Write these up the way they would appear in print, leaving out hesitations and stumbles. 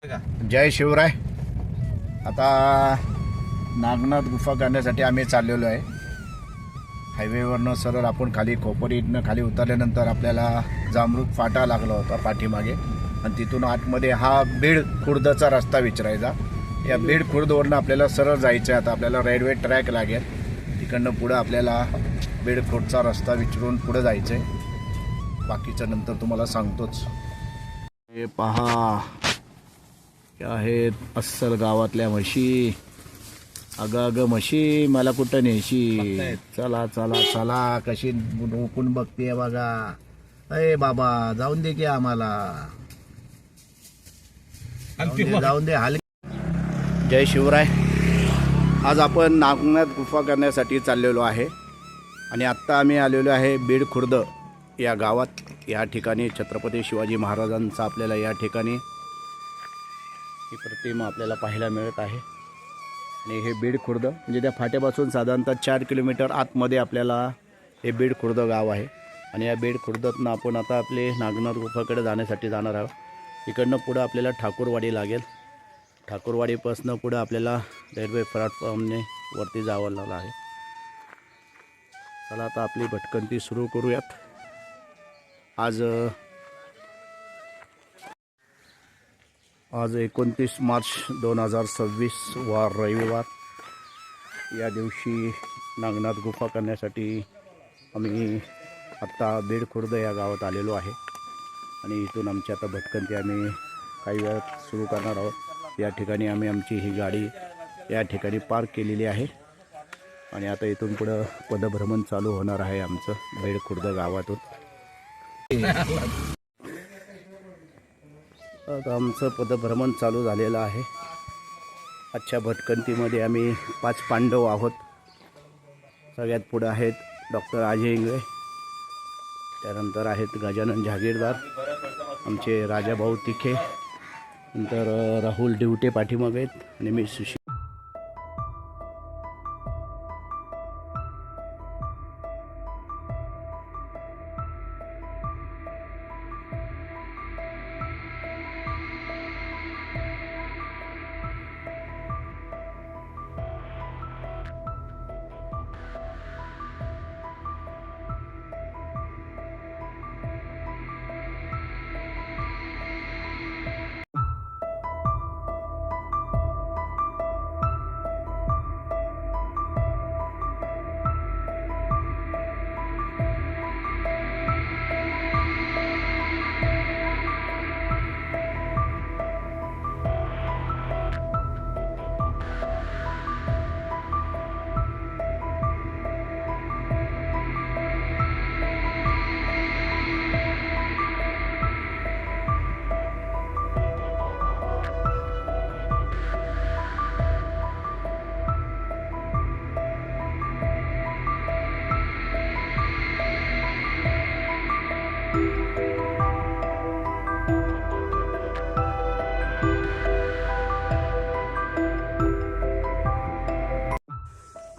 जय शिवराय। आता नागनाथ गुफा करण्यासाठी आम्ही चाललेलो आहे। हायवेवरनं सरळ आपण खाली कोपरीतनं खाली उतरल्यानंतर आपल्याला जांभरूक फाटा लागला होता पाठीमागे, आणि तिथून आतमध्ये हा बीड खुर्दचा रस्ता विचारायचा। या बीड खुर्दवरनं आपल्याला सरळ जायचं आहे। आता आपल्याला रेल्वे ट्रॅक लागेल, तिकडनं पुढं आपल्याला बीड खुर्दचा रस्ता विचारून पुढं जायचं आहे। बाकीचं नंतर तुम्हाला सांगतोच। हे पहा, क्या आहेत अस्सल गावातल्या म्हशी। अगं म्हशी, मला कुठं नेशी? चला चला चला, कशी रोखून बघते बघा। अरे बाबा, जाऊन दे की आम्हाला, जाऊन दे हाल। जय शिवराय। आज आपण नागनाथ गुफा करण्यासाठी चाललेलो आहे, आणि आत्ता आम्ही आलेलो आहे बीड खुर्द या गावात। या ठिकाणी छत्रपती शिवाजी महाराजांचा आपल्याला या ठिकाणी ही प्रतिमा आपल्याला पाहायला मिळत आहे। आणि हे बीड खुर्द म्हणजे त्या फाट्यापासून साधारणतः 4 किलोमीटर आतमध्ये आपल्याला हे बीड खुर्द गाव आहे। आणि या बीड खुर्दातनं आपण आता आपले नागनाथ गुफाकडे जाण्यासाठी जाणार आहोत। इकडनं पुढं आपल्याला ठाकूरवाडी लागेल। ठाकूरवाडीपासून पुढं आपल्याला रेल्वे प्लॅटफॉर्मने वरती जावं लागलं आहे। चला आता आपली भटकंती सुरू करूयात। आज 29 मार्च 2026 वार रविवार। या दिवशी नागनाथ गुफा करण्यासाठी आम्ही आत्ता बीड खुर्द या गावात आलेलो आहे, आणि इथून आमची आता भटकंती आम्ही काही वेळात सुरू करणार आहोत। या ठिकाणी आम्ही आमची ही गाडी या ठिकाणी पार्क केलेली आहे, आणि आता इथून पुढं पदभ्रमण चालू होणार आहे आमचं बीड खुर्द गावातून। आता आमचं पदभ्रमण चालू झालेलं आहे। आजच्या भटकंतीमध्ये आम्ही 5 पांडव आहोत। सगळ्यात पुढे आहेत डॉक्टर अजय इंगळे, त्यानंतर आहेत गजानन जहागीरदार, आमचे राजाभाऊ तिखे, नंतर राहुल डिवटे पाठीमागे आहेत, आणि मी सुशील।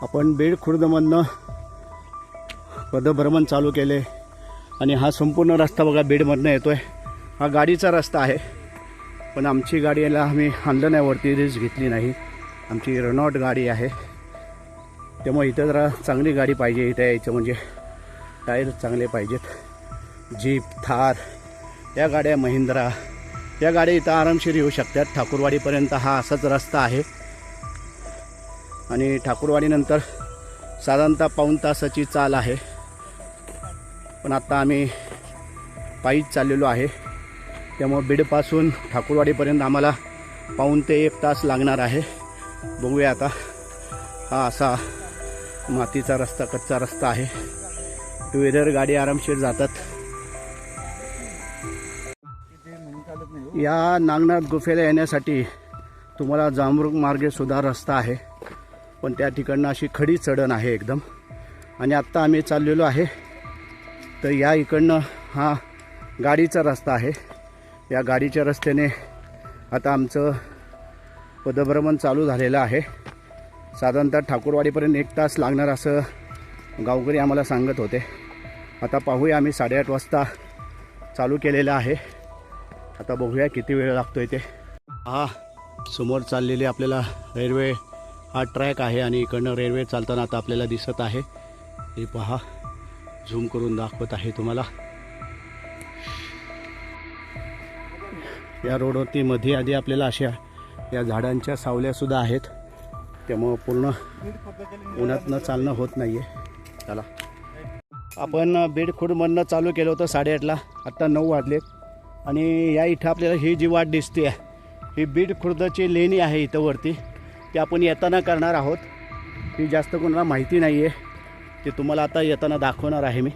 आपण बीड खुर्दमधनं पदभ्रमण चालू केले, आणि हा संपूर्ण रस्ता बघा बीडमधनं येतो आहे। हा गाडीचा रस्ता आहे, पण आमची गाडीला आम्ही आणलं नाही वरती, रिस्क घेतली नाही। आमची रेनॉल्ट गाडी आहे, त्यामुळे इथं जरा चांगली गाडी पाहिजे। इथं यायचं म्हणजे टायर चांगले पाहिजेत। जीप, थार, या गाड्या महिंद्रा, या गाड्या इथं आरामशीर येऊ शकतात। ठाकूरवाडीपर्यंत हा असाच रस्ता आहे, आणि ठाकूरवाडीनंतर साधारणतः पाऊण तासाची चाल आहे। पण आत्ता आम्ही पायीच चाललेलो आहे, त्यामुळे बीडपासून ठाकूरवाडीपर्यंत आम्हाला पाऊण ते 1 तास लागणार आहे। बघूया आता। हा असा मातीचा रस्ता, कच्चा रस्ता आहे। 2 व्हीलर गाडी आरामशीर जातात। या नागनाथ गुफेला येण्यासाठी तुम्हाला जांभरूक मार्गे सुद्धा रस्ता आहे, पण त्या ठिकाणं अशी खडी चढण आहे एकदम। आणि आत्ता आम्ही चाललेलो आहे, तर या इकडनं हा गाडीचा रस्ता आहे। या गाडीच्या रस्त्याने आता आमचं पदभ्रमण चालू झालेलं आहे। साधारणतः ठाकूरवाडीपर्यंत 1 तास लागणार असं गावकरी आम्हाला सांगत होते। आता पाहूया, आम्ही 8:30 वाजता चालू केलेलं आहे। आता बघूया किती वेळ लागतोय ते। हा समोर चाललेली आपल्याला रेल्वे हा ट्रॅक आहे आणि इकडनं रेल्वे चालताना आता आपल्याला दिसत आहे. हे पहा, झूम करून दाखवत आहे तुम्हाला. या रोडवरती मध्ये आधी आपल्याला अशा या झाडांच्या सावल्यासुद्धा आहेत, त्यामुळं पूर्ण उन्हातनं चालणं होत नाही आहे. चला, आपण बीडखुर्दमधनं चालू केलं होतं 8:30ला, आत्ता 9 वाजलेत आणि या इथं आपल्याला ही जी वाट दिसते आहे ही बीडखुर्दची लेणी आहे इथं वरती, ती आपण येताना करणार आहोत. ही जास्त कोणाला माहिती नाही आहे, ते तुम्हाला आता येताना दाखवणार आहे मी.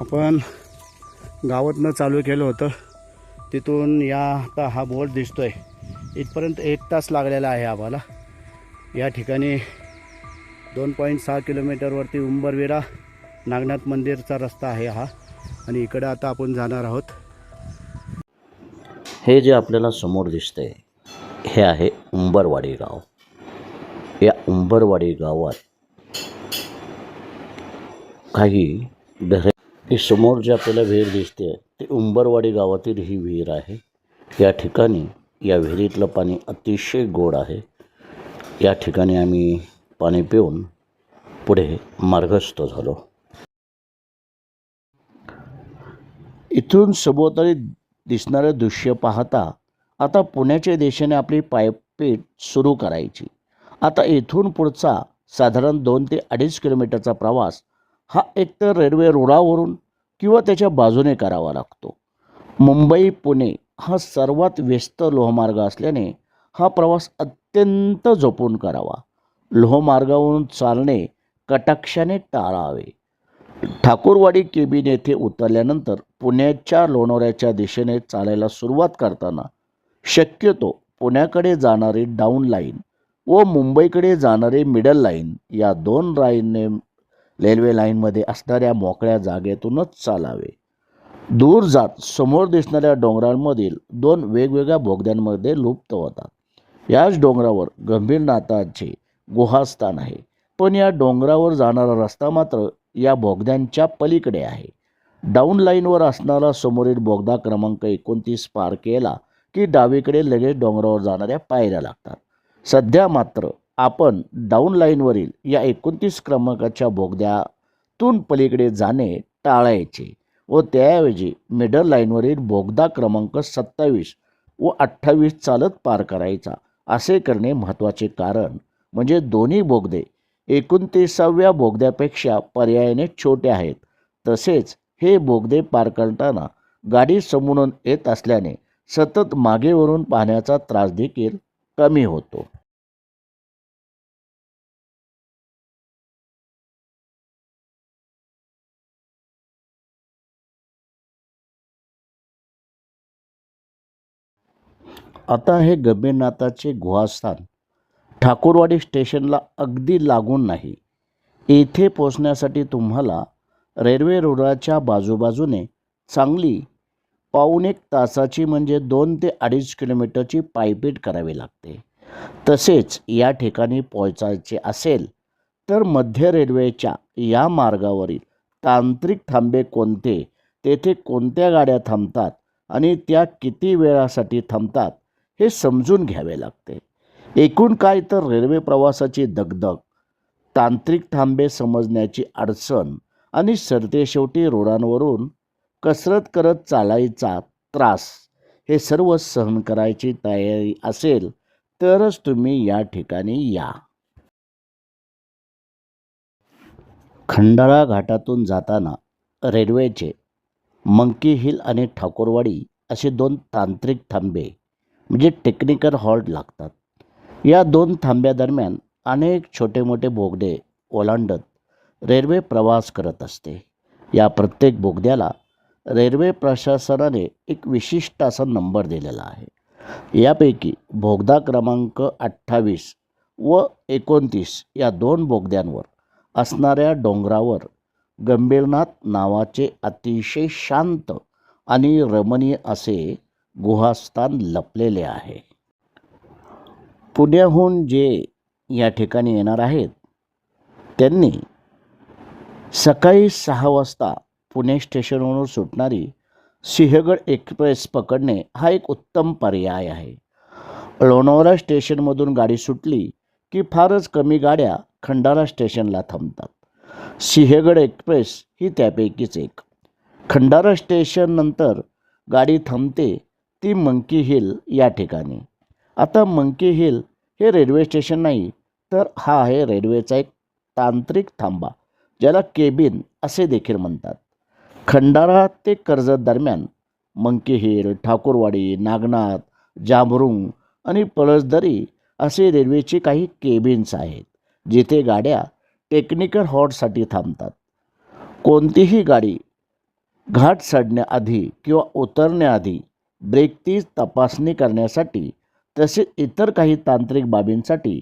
आपण गावातनं चालू केलं होतं, तिथून या आता हा बोर्ड दिसतोय इथपर्यंत 1 तास लागलेला आहे आम्हाला. या ठिकाणी 2.6 किलोमीटरवरती उंबरविरा नागनाथ मंदिरचा रस्ता आहे हा, आणि इकडं आता आपण जाणार आहोत. हे जे आपल्याला समोर दिसतंय हे आहे उंबरवाडी गाव. या उंबरवाडी गावात काही घरे, ही समोर जी आपल्याला विहीर दिसते ती उंबरवाडी गावातील ही विहीर आहे. या ठिकाणी या विहिरीतलं पाणी अतिशय गोड आहे. या ठिकाणी आम्ही पाणी पिऊन पुढे मार्गस्थ झालो. इथून सभोवताली दिसणारे दृश्य पाहता आता पुण्याच्या दिशेने आपली पायपीट सुरू करायची. आता इथून पुढचा साधारण 2 ते 2.5 किलोमीटरचा प्रवास हा एकतर रेल्वे रुळावरून किंवा त्याच्या बाजूने करावा लागतो. मुंबई पुणे हा सर्वात व्यस्त लोहमार्ग असल्याने हा प्रवास अत्यंत जपून करावा. लोहमार्गावरून चालणे कटाक्षाने टाळावे. ठाकूरवाडी केबिन येथे उतरल्यानंतर पुण्याच्या लोणावळ्याच्या दिशेने चालायला सुरुवात करताना शक्यतो पुण्याकडे जाणारी डाऊन लाईन व मुंबईकडे जाणारी मिडल लाईन या 2 लाईनने रेल्वे लाईनमध्ये असणाऱ्या मोकळ्या जागेतूनच चालावे. दूर जात समोर दिसणाऱ्या डोंगरांमधील 2 वेगवेगळ्या बोगद्यांमध्ये लुप्त होतात. याच डोंगरावर गंभीरनाथाचे गुहास्थान आहे, पण या डोंगरावर जाणारा रस्ता मात्र या बोगद्यांच्या पलीकडे आहे. डाऊन लाईनवर असणारा समोरील बोगदा क्रमांक 29 पार केला की डावीकडे लगेच डोंगरावर जाणाऱ्या पायऱ्या लागतात. सध्या मात्र आपण डाऊन लाईनवरील या 29 क्रमांकाच्या बोगद्यातून पलीकडे जाणे टाळायचे व त्याऐवजी मिडल लाईनवरील बोगदा क्रमांक 27 व 28 चालत पार करायचा. असे करणे महत्त्वाचे, कारण म्हणजे दोन्ही बोगदे 29व्या बोगद्यापेक्षा पर्यायाने छोटे आहेत. तसेच हे बोगदे पार करताना गाडी समोरून येत असल्याने सतत मागेवरून पाहण्याचा त्रास देखील कमी होतो. आता हे गंभीरनाथाचे गुहास्थान ठाकूरवाडी स्टेशनला अगदी लागून नाही. येथे पोचण्यासाठी तुम्हाला रेल्वे रुळाच्या बाजूबाजूने चांगली 1 तासाची म्हणजे 2 ते 2.5 किलोमीटरची पायपीट करावी लागते. तसेच या ठिकाणी पोहोचायचे असेल तर मध्य रेल्वेच्या या मार्गावरील तांत्रिक थांबे कोणते, तेथे कोणत्या गाड्या थांबतात आणि त्या किती वेळासाठी थांबतात हे समजून घ्यावे लागते. एकूण काय तर रेल्वे प्रवासाची दगदग, तांत्रिक थांबे समजण्याची अडचण आणि सरतेशेवटी रोडांवरून कसरत करत चालायचा त्रास, हे सर्व सहन करायची तयारी असेल तरच तुम्ही या ठिकाणी या. खंडाळा घाटातून जाताना रेल्वेचे मंकी हिल आणि ठाकूरवाडी असे 2 तांत्रिक थांबे म्हणजे टेक्निकल हॉल्ट लागतात. या 2 थांब्यादरम्यान अनेक छोटे मोठे बोगदे ओलांडत रेल्वे प्रवास करत असते. या प्रत्येक बोगद्याला रेल्वे प्रशासनाने एक विशिष्ट असा नंबर दिलेला आहे. यापैकी बोगदा क्रमांक 28 व 29 या 2 बोगद्यांवर असणाऱ्या डोंगरावर गंभीरनाथ नावाचे अतिशय शांत आणि रमणीय असे गुहास्थान लपलेले आहे. पुण्याहून जे या ठिकाणी येणार आहेत त्यांनी सकाळी 6 वाजता पुणे स्टेशनवरून सुटणारी सिंहगड एक्सप्रेस पकडणे हा एक उत्तम पर्याय आहे. लोणावळा स्टेशनमधून गाडी सुटली की फारच कमी गाड्या खंडाळा स्टेशनला थांबतात. सिंहगड एक्सप्रेस ही त्यापैकीच एक. खंडाळा स्टेशननंतर गाडी थांबते ती मंकी हिल या ठिकाणी. आता मंकी हिल हे रेल्वे स्टेशन नाही तर हा आहे रेल्वेचा एक तांत्रिक थांबा, ज्याला केबिन असे देखील म्हणतात. खंडाळा ते कर्जत दरम्यान मंकी हिल, ठाकूरवाडी, नागनाथ, जांभरुंग आणि पळसदरी असे रेल्वेचे काही केबिन्स आहेत, जिथे गाड्या टेक्निकल हॉल्टसाठी थांबतात. कोणतीही गाडी घाट चढण्याआधी किंवा उतरण्याआधी ब्रेकची तपासणी करण्यासाठी तसेच इतर काही तांत्रिक बाबींसाठी,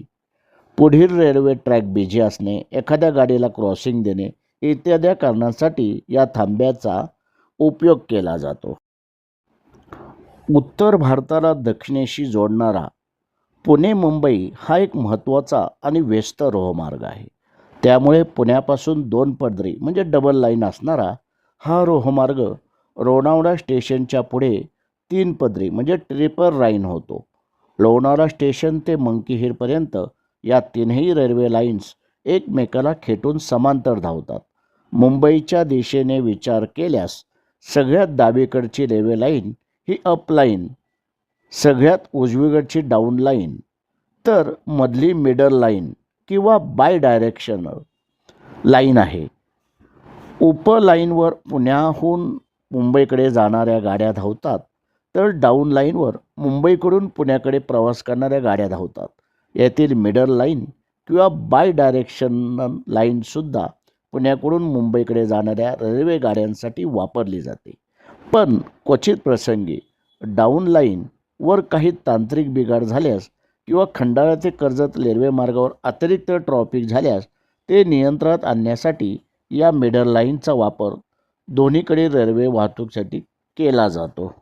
पुढील रेल्वे ट्रॅक बिझी असणे, एखाद्या गाडीला क्रॉसिंग देणे इत्यादी कारणांसाठी या थांब्याचा उपयोग केला जातो. उत्तर भारताला दक्षिणेशी जोडणारा पुणे मुंबई हा एक महत्त्वाचा आणि व्यस्त रोहमार्ग आहे. त्यामुळे पुण्यापासून 2 पदरी म्हणजे डबल लाईन असणारा हा रोहमार्ग लोणावळा स्टेशनच्या पुढे 3 पदरी म्हणजे ट्रिपल लाईन होतो. लोणावळा स्टेशन ते मंकी हिलपर्यंत या 3ही रेल्वे लाईन्स एकमेकाला खेटून समांतर धावतात. मुंबईच्या दिशेने विचार केल्यास सगळ्यात डावीकडची रेल्वे लाईन ही अप लाईन, सगळ्यात उजवीकडची डाऊन लाईन, तर मधली मिडल लाईन किंवा बाय डायरेक्शनल लाईन आहे. उपलाईनवर पुण्याहून मुंबईकडे जाणाऱ्या गाड्या धावतात, तर डाऊन लाईनवर मुंबईकडून पुण्याकडे प्रवास करणाऱ्या गाड्या धावतात. यातील मिडल लाईन किंवा बाय डायरेक्शनल लाईनसुद्धा पुण्याकडून मुंबईकडे जाणाऱ्या रेल्वे गाड्यांसाठी वापरली जाते. पण क्वचित प्रसंगी डाऊन लाईनवर काही तांत्रिक बिघाड झाल्यास किंवा खंडाळा ते कर्जत रेल्वे मार्गावर अतिरिक्त ट्रॉफिक झाल्यास ते नियंत्रणात आणण्यासाठी या मिडल लाईनचा वापर दोन्हीकडे रेल्वे वाहतुकीसाठी केला जातो.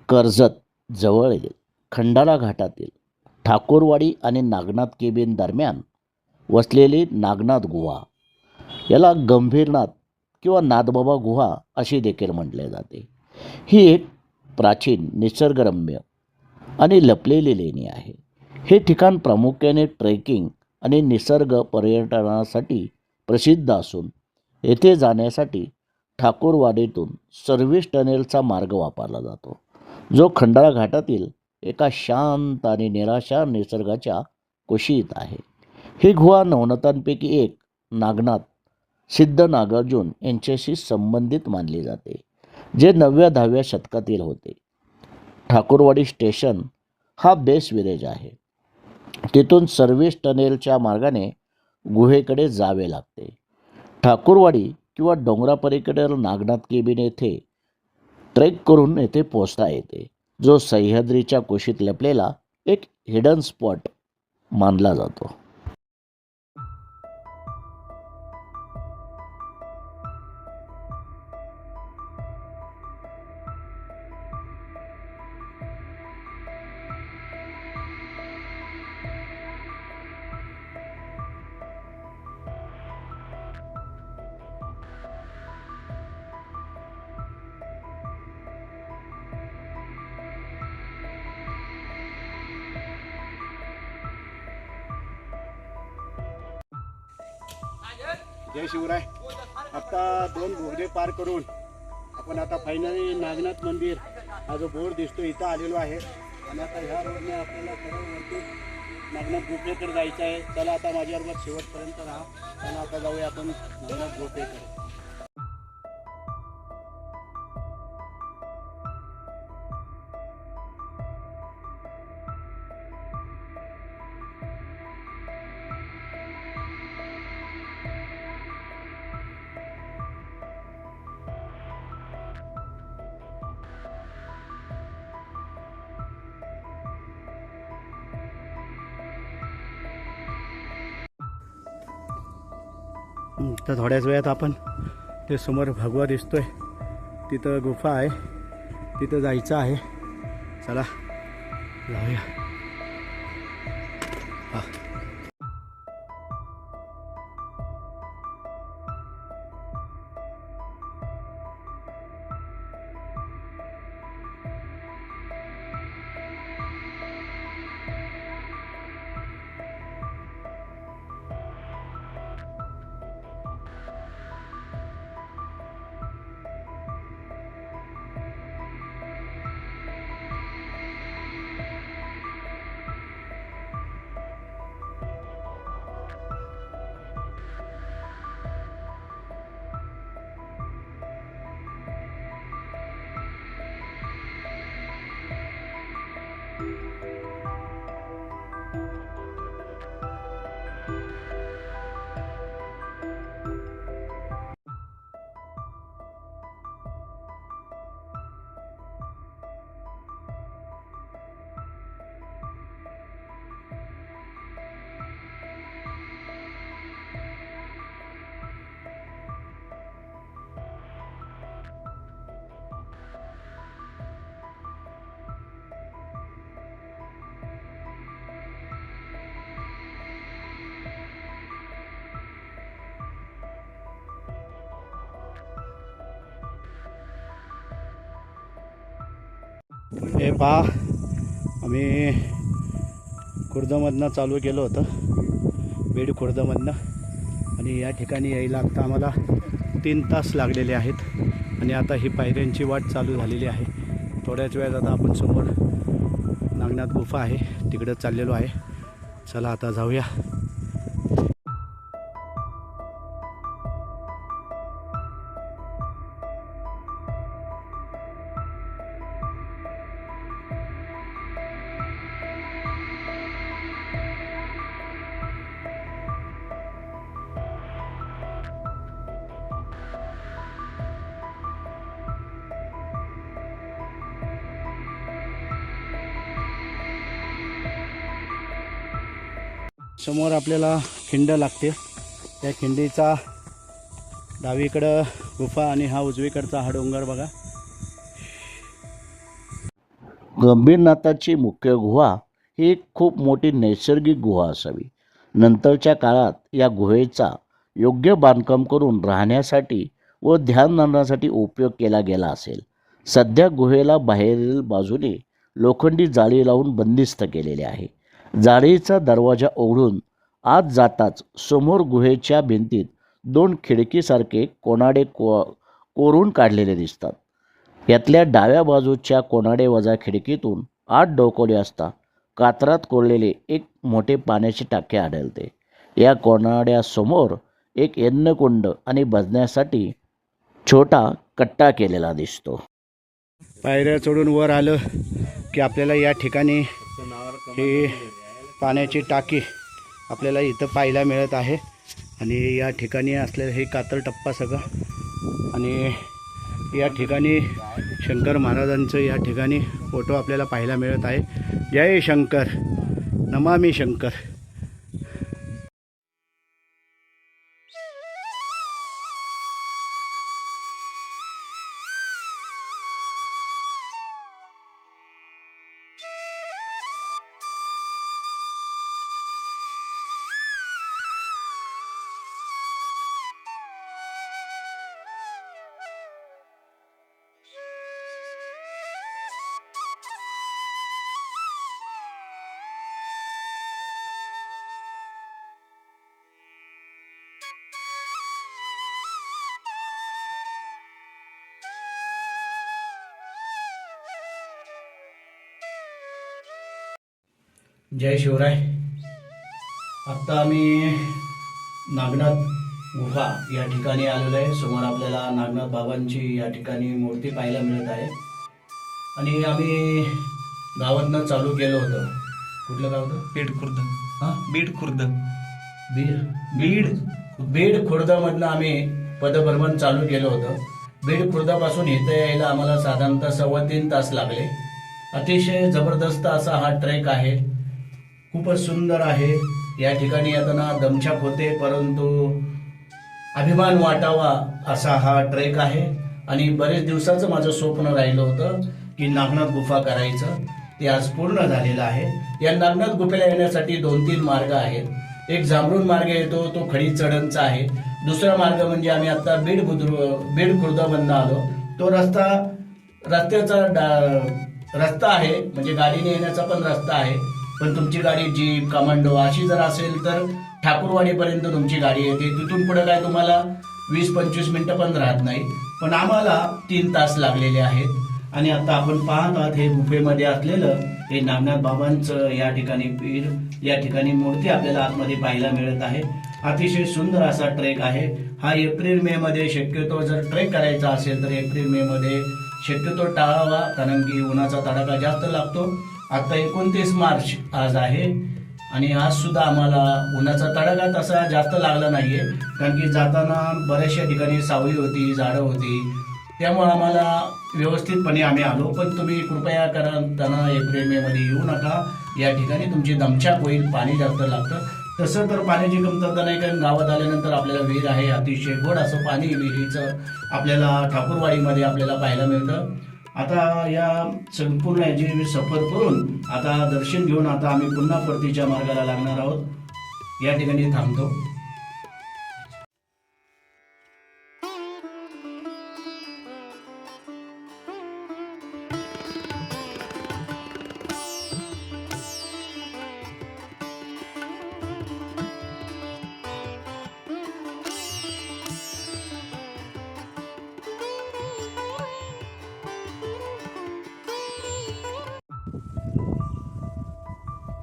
कर्जत जवळील खंडाळा घाटातील ठाकूरवाडी आणि नागनाथ केबिन दरम्यान वसलेली नागनाथ गुहा, याला गंभीरनाथ किंवा नाथबाबा गुहा अशी देखील म्हटले जाते. ही एक प्राचीन, निसर्गरम्य आणि लपलेली लेणी आहे. हे ठिकाण प्रामुख्याने ट्रेकिंग आणि निसर्ग पर्यटनासाठी प्रसिद्ध असून येथे जाण्यासाठी ठाकूरवाडीतून सर्व्हिस टनेलचा मार्ग वापरला जातो, जो खंडाळा घाटातील एका शांत आणि निराशार निसर्गाच्या कुशीत आहे. ही गुहा नवनाथांपैकी एक नागनाथ सिद्ध नागार्जुन यांच्याशी संबंधित मानली जाते, जे 9व्या-10व्या शतकातील होते. ठाकूरवाडी स्टेशन हा बेस विलेज आहे. तिथून सर्व्हिस टनेलच्या मार्गाने गुहेकडे जावे लागते. ठाकूरवाडी किंवा डोंगरापलीकडे नागनाथ केबिन येथे ट्रेक करून येथे पोहोचता येते, जो सह्याद्रीच्या कुशीत लपलेला एक हिडन स्पॉट मानला जातो. जय शिवराय. आता 2 बोगदे पार करून आपण आता फायनली नागनाथ मंदिर हा जो बोर्ड दिसतो इथं आलेलो आहे. आणि आता ह्या रोडने आपल्याला सरळ वरती नागनाथ गुफेकडे जायचं आहे. चला आता माझ्याबरोबर शेवटपर्यंत राहा. चला आता जाऊया आपण नागनाथ गुफेकडे. तर थोड्याच वेळात आपण ते समोर भगवा दिसतोय तिथं गुफा आहे, तिथं जायचं आहे. चला जाऊया. हा. हे पहा, आम्ही खुर्दमधनं चालू केलं होतं, बीड खुर्दमधनं. आणि या ठिकाणी यायला आता आम्हाला 3 तास लागलेले आहेत. आणि आता ही पायऱ्यांची वाट चालू झालेली आहे. थोड्याच वेळात आता आपण समोर नागनाथ गुफा आहे तिकडं चाललेलो आहे. चला आता जाऊया. समोर आपल्याला खिंड लागते. त्या खिंडीचा डावीकडं गुफा आणि हा उजवीकडचा हा डोंगर बघा. गंभीरनाथाची मुख्य गुहा ही एक खूप मोठी नैसर्गिक गुहा असावी. नंतरच्या काळात या गुहेचा योग्य बांधकाम करून राहण्यासाठी व ध्यानधारणासाठी उपयोग केला गेला असेल. सध्या गुहेला बाहेरील बाजूने लोखंडी जाळी लावून बंदिस्त केलेले आहे. जाळीचा दरवाजा उघडून आत जाताच समोर गुहेच्या भिंतीत 2 खिडकीसारखे कोनाडे कोरून काढलेले दिसतात. यातल्या डाव्या बाजूच्या कोनाडे वजा खिडकीतून आत डोकावले असता कातरात कोरलेले एक मोठे पाण्याचे टाके आढळते. या कोनाड्यासमोर एक यज्ञकुंड आणि बसण्यासाठी छोटा कट्टा केलेला दिसतो. पायऱ्या चढून वर आलं की आपल्याला या ठिकाणी ही पाण्याची टाकी आपल्याला इथं पाहायला मिळत आहे आणि या ठिकाणी असलेलं हे कातर टप्पा सगळं आणि या ठिकाणी शंकर महाराजांचं या ठिकाणी फोटो आपल्याला पाहायला मिळत आहे. जय शंकर, नमामि शंकर. जय शिवराय. आत्ता आम्ही नागनाथ गुफा या ठिकाणी आलेलो आहे. समोर आपल्याला नागनाथ बाबांची या ठिकाणी मूर्ती पाहायला मिळत आहे आणि आम्ही गावातनं चालू केलं होतं. कुठलं गाव होतं? बीड खुर्द. हां, बीड खुर्द. बीड खुर्दामधनं आम्ही पदभ्रमण चालू केलं होतं. बीड खुर्दापासून इथं यायला आम्हाला साधारणतः 3.25 तास लागले. अतिशय जबरदस्त असा हा ट्रेक आहे. खूपच सुंदर आहे. या ठिकाणी येताना दमछाक होते, परंतु अभिमान वाटावा असा हा ट्रेक आहे आणि बरेच दिवसाचं माझं स्वप्न राहिलं होतं की नागनाथ गुफा करायचं. ते आज पूर्ण झालेलं आहे. या नागनाथ गुफेला येण्यासाठी 2-3 मार्ग आहेत. एक जांभरूण मार्ग येतो, तो खडी चढणचा आहे. दुसरा मार्ग म्हणजे आम्ही आता बीड खुर्दामधनं आलो, तो रस्ता आहे, म्हणजे गाडीने येण्याचा पण रस्ता आहे. पण तुमची गाडी जीप कमांडो अशी जर असेल तर ठाकूरवाडीपर्यंत तुमची गाडी येते. तिथून पुढे काय तुम्हाला 20-25 मिनिटं पण राहत नाही. पण आम्हाला 3 तास लागलेले आहेत आणि आता आपण पाहत आहात हे गुफेमध्ये असलेलं हे नागनाथ बाबांचं या ठिकाणी पीर, या ठिकाणी मूर्ती आपल्याला आतमध्ये पाहायला मिळत आहे. अतिशय सुंदर असा ट्रेक आहे हा. एप्रिल मे मध्ये शक्यतो जर ट्रेक करायचा असेल तर एप्रिल मे मध्ये शक्यतो टाळावा, कारण की उन्हाचा तडाखा जास्त लागतो. आता 29 मार्च आज आहे आणि आज सुद्धा आम्हाला उन्हाचा तडाखा तसा जास्त लागला नाहीये, कारण की जाताना बऱ्याचशा ठिकाणी सावली होती, झाडं होती, त्यामुळे आम्हाला व्यवस्थितपणे आम्ही आलो. पण तुम्ही कृपया करताना एप्रिल मे मध्ये येऊ नका. या ठिकाणी तुमची दमछाक होईल, पाणी जास्त लागतं. तसं तर पाण्याची कमतरता नाही, कारण गावात आल्यानंतर आपल्याला विहीर आहे. अतिशय गोड असं पाणी विहिरीचं आपल्याला ठाकूरवाडीमध्ये आपल्याला पाहायला मिळतं. आता या संपूर्ण याची सफर करून आता दर्शन घेऊन आता आम्ही पुन्हा परतीच्या मार्गाला लागणार आहोत. या ठिकाणी थांबतो.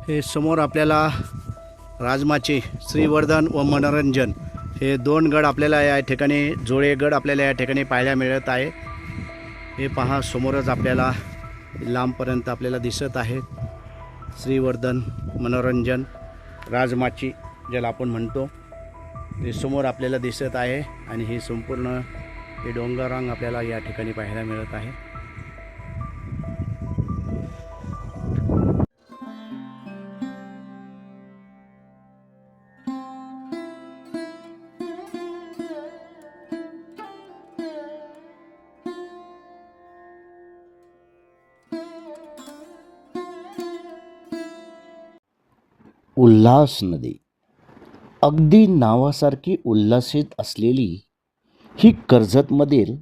हे समोर आपल्याला राजमाची, श्रीवर्धन व मनोरंजन हे 2 गड आपल्याला या ठिकाणी, जोळेगड आपल्याला या ठिकाणी पाहायला मिळत आहे. हे पहा समोरच आपल्याला लांबपर्यंत आपल्याला दिसत आहे श्रीवर्धन, मनोरंजन, राजमाची ज्याला आपण म्हणतो ते समोर आपल्याला दिसत आहे आणि हे संपूर्ण हे डोंगररांग आपल्याला या ठिकाणी पाहायला मिळत आहे. उल्हास नदी, अगदी नावासारखी उल्हासित असलेली ही कर्जतमधील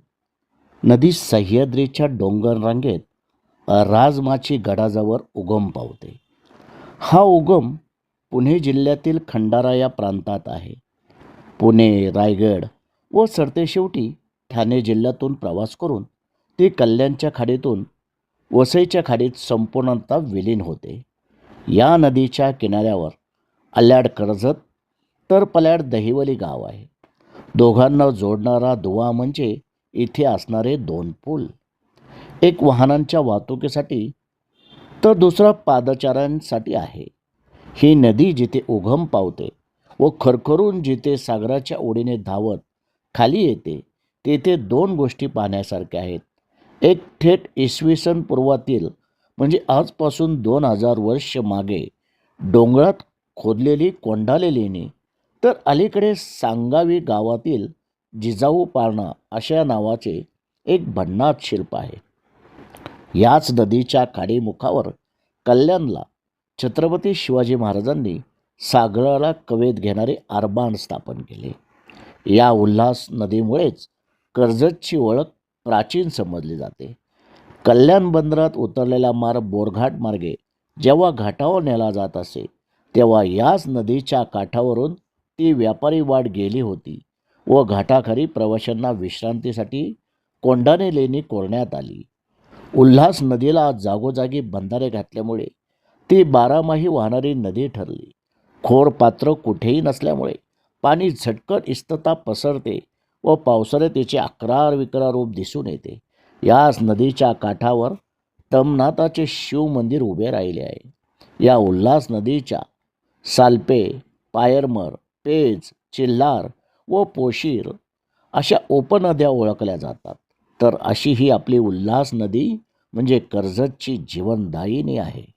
नदी सह्याद्रीच्या डोंगर रांगेत राजमाची गडाजवळ उगम पावते. हा उगम पुणे जिल्ह्यातील खंडारा या प्रांतात आहे. पुणे, रायगड व सरतेशेवटी ठाणे जिल्ह्यातून प्रवास करून ते कल्याणच्या खाडीतून वसईच्या खाडीत संपूर्णतः विलीन होते. या नदीच्या किनाऱ्यावर अल्याड कर्जत तर पल्याड दहिवली गाव आहे. दोघांना जोडणारा दुवा म्हणजे इथे असणारे 2 पूल, एक वाहनांच्या वाहतुकीसाठी तर दुसरा पादचाऱ्यांसाठी आहे. ही नदी जिथे उगम पावते व खरखरून जिथे सागराच्या ओढीने धावत खाली येते तेथे दोन गोष्टी पाहण्यासारख्या आहेत. एक थेट इसवी सन पूर्वातील म्हणजे आजपासून 2000 वर्ष मागे डोंगरात खोदलेली कोंढाले लेणी, तर अलीकडे सांगावी गावातील जिजाऊ पारणा अशा नावाचे एक भन्नाट शिल्प आहे. याच नदीच्या काडीमुखावर कल्याणला छत्रपती शिवाजी महाराजांनी सागराला कवेत घेणारे आरबान स्थापन केले. या उल्हास नदीमुळेच कर्जतची ओळख प्राचीन समजली जाते. कल्याण बंदरात उतरलेला मार्ग बोरघाट मार्गे जेव्हा घाटावर नेला जात असे तेव्हा याच नदीच्या काठावरून ती व्यापारी वाट गेली होती व घाटाखाली प्रवाशांना विश्रांतीसाठी कोंढाणे लेणी कोरण्यात आली. उल्हास नदीला जागोजागी बंधारे घातल्यामुळे ती बारामाही वाहणारी नदी ठरली. खोर पात्र कुठेही नसल्यामुळे पाणी झटकन इस्तता पसरते व पावसाळ्यात तिचे अकरार विकरार रूप दिसून येते. याच नदीच्या काठावर तमनाथाचे शिव मंदिर उभे राहिले आहे. या उल्हास नदीच्या सालपे, पायरमर, पेज, चिल्हार व पोशीर अशा उपनद्या ओळखल्या जातात. तर अशी ही आपली उल्हास नदी म्हणजे कर्जतची जीवनदायिनी आहे.